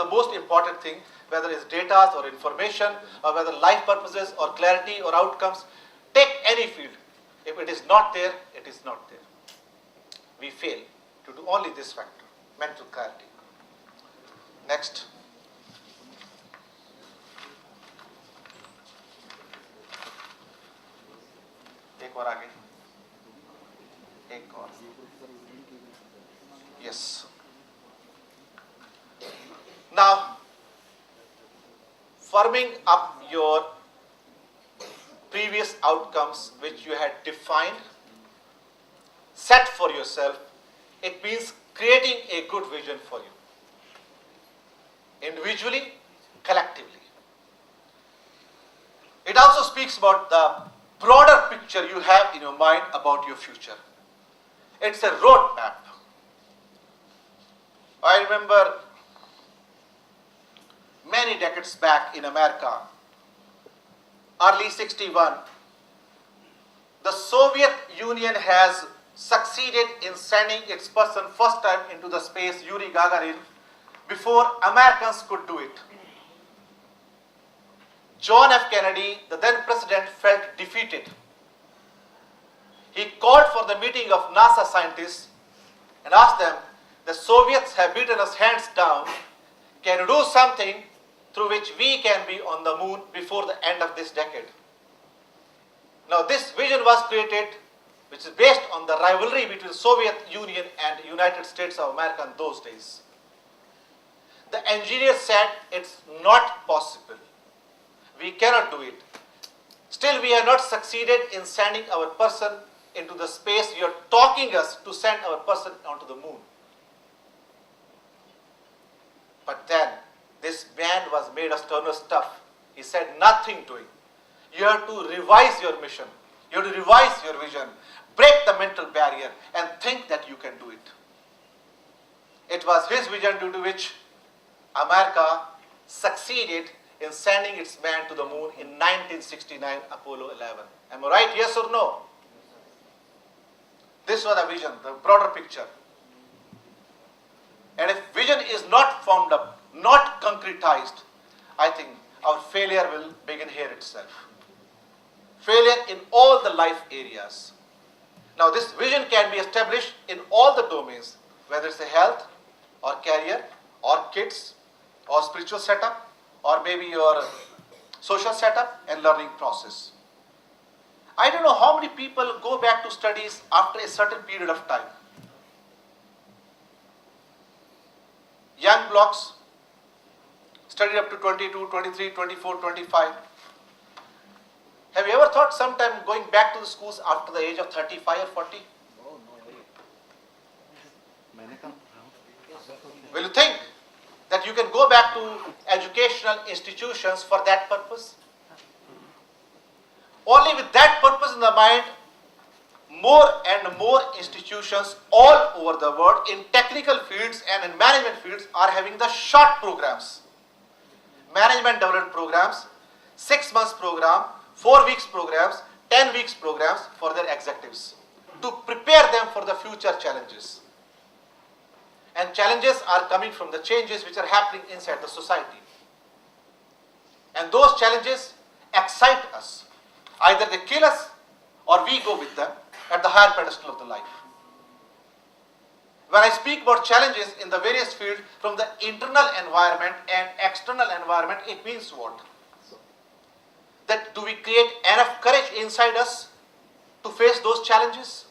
the most important thing, whether it's data or information, or whether life purposes or clarity or outcomes. Take any field. If it is not there, it is not there. We fail to do only this factor, mental clarity. Next. एक और आगे. एक और. Yes. Now, firming up your previous outcomes which you had defined, set for yourself, it means creating a good vision for you. Individually, collectively. It also speaks about the broader picture you have in your mind about your future. It's a roadmap. I remember many decades back in America, early 61, the Soviet Union has succeeded in sending its person first time into the space, Yuri Gagarin, before Americans could do it. John F. Kennedy, the then president, felt defeated. He called for the meeting of NASA scientists and asked them, the Soviets have beaten us hands down. Can you do something through which we can be on the moon before the end of this decade? Now this vision was created, which is based on the rivalry between Soviet Union and United States of America in those days. The engineers said it's not possible. We cannot do it. Still, we have not succeeded in sending our person into the space. You are talking us to send our person onto the moon. But then, this man was made of sterner stuff. He said, nothing doing. You have to revise your mission. You have to revise your vision. Break the mental barrier and think that you can do it. It was his vision due to which America succeeded in sending its man to the moon in 1969, Apollo 11. Am I right? Yes or no? This was the vision, the broader picture. And if vision is not formed up, not concretized, I think our failure will begin here itself. Failure in all the life areas. Now this vision can be established in all the domains, whether it's a health or career or kids or spiritual setup or maybe your social setup and learning process. I don't know how many people go back to studies after a certain period of time. Young blocks studied up to 22, 23, 24, 25. Have you ever thought sometime going back to the schools after the age of 35 or 40? Will you think that you can go back to educational institutions for that purpose? Only with that purpose in the mind, more and more institutions all over the world in technical fields and in management fields are having the short programs. Management development programs, 6 months program, 4 weeks programs, 10 weeks programs for their executives to prepare them for the future challenges. And challenges are coming from the changes which are happening inside the society. And those challenges excite us. Either they kill us or we go with them at the higher pedestal of the life. When I speak about challenges in the various fields from the internal environment and external environment, it means what? That do we create enough courage inside us to face those challenges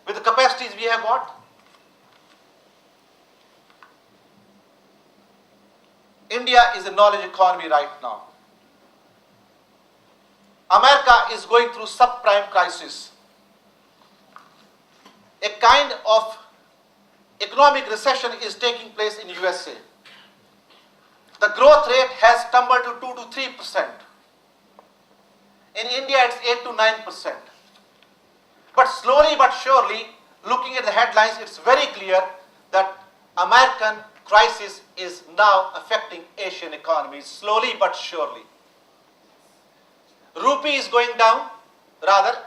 with the capacities we have got? India is a knowledge economy right now. America is going through subprime crisis. A kind of economic recession is taking place in USA. The growth rate has tumbled to 2 to 3%. In India, it's 8 to 9%. But slowly but surely, looking at the headlines, it's very clear that American crisis is now affecting Asian economies, slowly but surely. Rupee is going down, rather,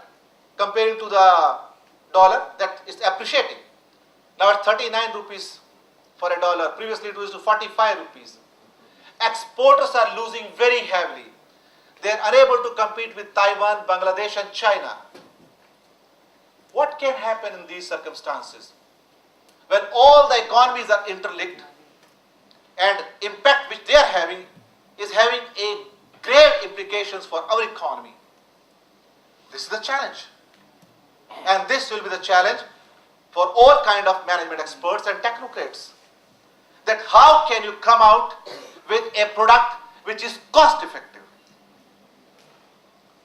comparing to the dollar, that is appreciating. Now at 39 rupees for a dollar. Previously it was to 45 rupees. Exporters are losing very heavily. They are unable to compete with Taiwan, Bangladesh and China. What can happen in these circumstances? When all the economies are interlinked and impact which they are having is having a grave implications for our economy. This is the challenge. And this will be the challenge for all kind of management experts and technocrats. That how can you come out with a product which is cost effective?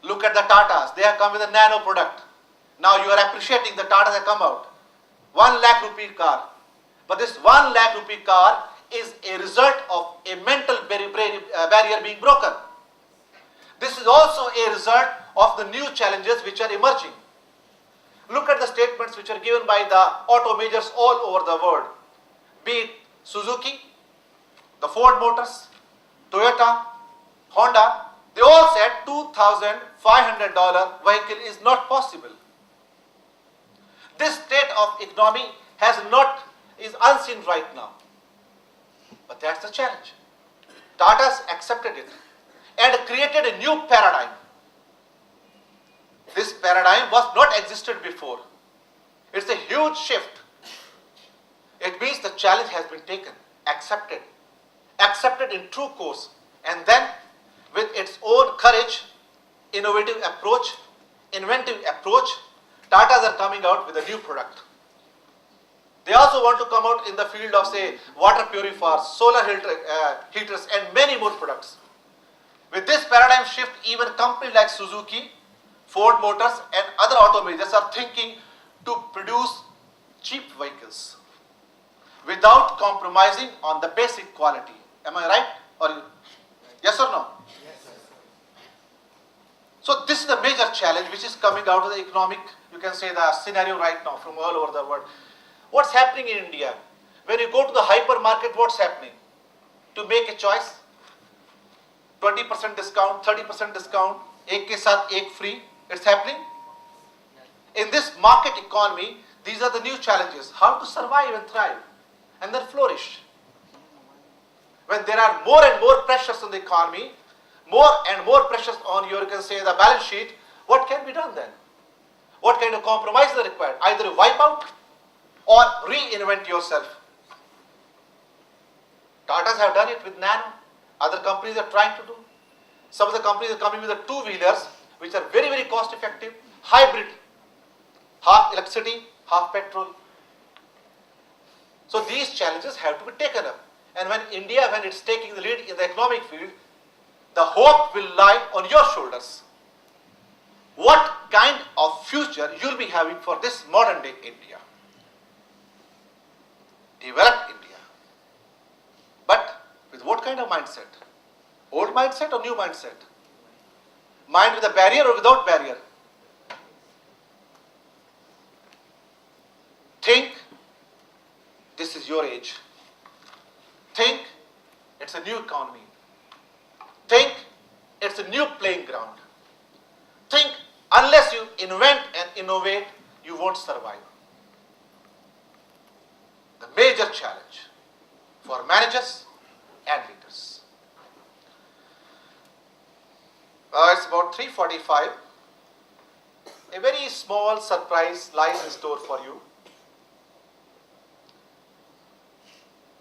Look at the Tatas. They have come with a nano product. Now you are appreciating the Tatas have come out. 1 lakh rupee car. But this 1 lakh rupee car is a result of a mental barrier being broken. This is also a result of the new challenges which are emerging. Look at the statements which are given by the auto majors all over the world. Be it Suzuki, the Ford Motors, Toyota, Honda, they all said $2,500 vehicle is not possible. This state of economy is unseen right now. But that's the challenge. Tata's accepted it and created a new paradigm. This paradigm was not existed before. It's a huge shift. It means the challenge has been taken, accepted in true course, and then with its own courage, inventive approach, Tatas are coming out with a new product. They also want to come out in the field of, say, water purifiers, solar heaters, and many more products. With this paradigm shift, even companies like Suzuki, Ford Motors, and other automakers are thinking to produce cheap vehicles without compromising on the basic quality. Am I right? Or yes or no? Yes. So this is the major challenge which is coming out of the economic, you can say, the scenario right now from all over the world. What's happening in India? When you go to the hypermarket, what's happening? To make a choice, 20% discount, 30% discount, ek ke saath ek free, it's happening. In this market economy, these are the new challenges. How to survive and thrive and then flourish. When there are more and more pressures on the economy, more and more pressures on your, you can say, the balance sheet, what can be done then? What kind of compromise is required? Either you wipe out or reinvent yourself. Tatas have done it with Nano. Other companies are trying to do. Some of the companies are coming with the two-wheelers, which are very, very cost effective, hybrid, half electricity, half petrol. So these challenges have to be taken up. And when India, when it's taking the lead in the economic field, the hope will lie on your shoulders. What kind of future you'll be having for this modern day India? Developed India. But with what kind of mindset? Old mindset or new mindset? Mind with a barrier or without barrier? Think this is your age. Think it's a new economy. Think it's a new playing ground. Think unless you invent and innovate, you won't survive. The major challenge for managers and leaders. It's about 3:45. A very small surprise lies in store for you.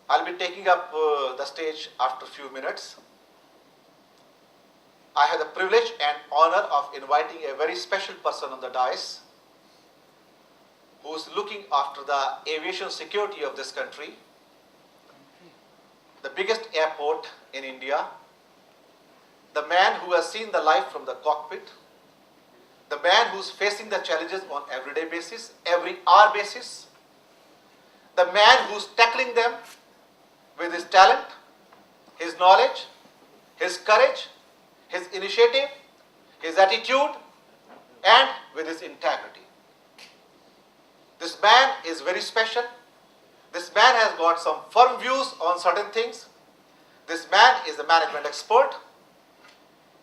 I'll be taking up the stage after a few minutes. I have the privilege and honor of inviting a very special person on the dais who is looking after the aviation security of this country, the biggest airport in India, the man who has seen the life from the cockpit, the man who's facing the challenges on everyday basis, every hour basis, the man who's tackling them with his talent, his knowledge, his courage, his initiative, his attitude, and with his integrity. This man is very special. This man has got some firm views on certain things. This man is a management expert.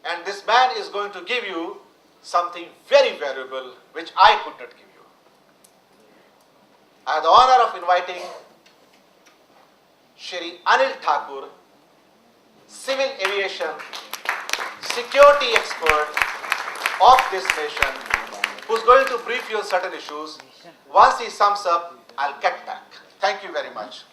And this man is going to give you something very valuable which I could not give you. I have the honor of inviting Shri Anil Thakur, civil aviation security expert of this nation, who's going to brief you on certain issues. Once he sums up, I'll get back. Thank you very much.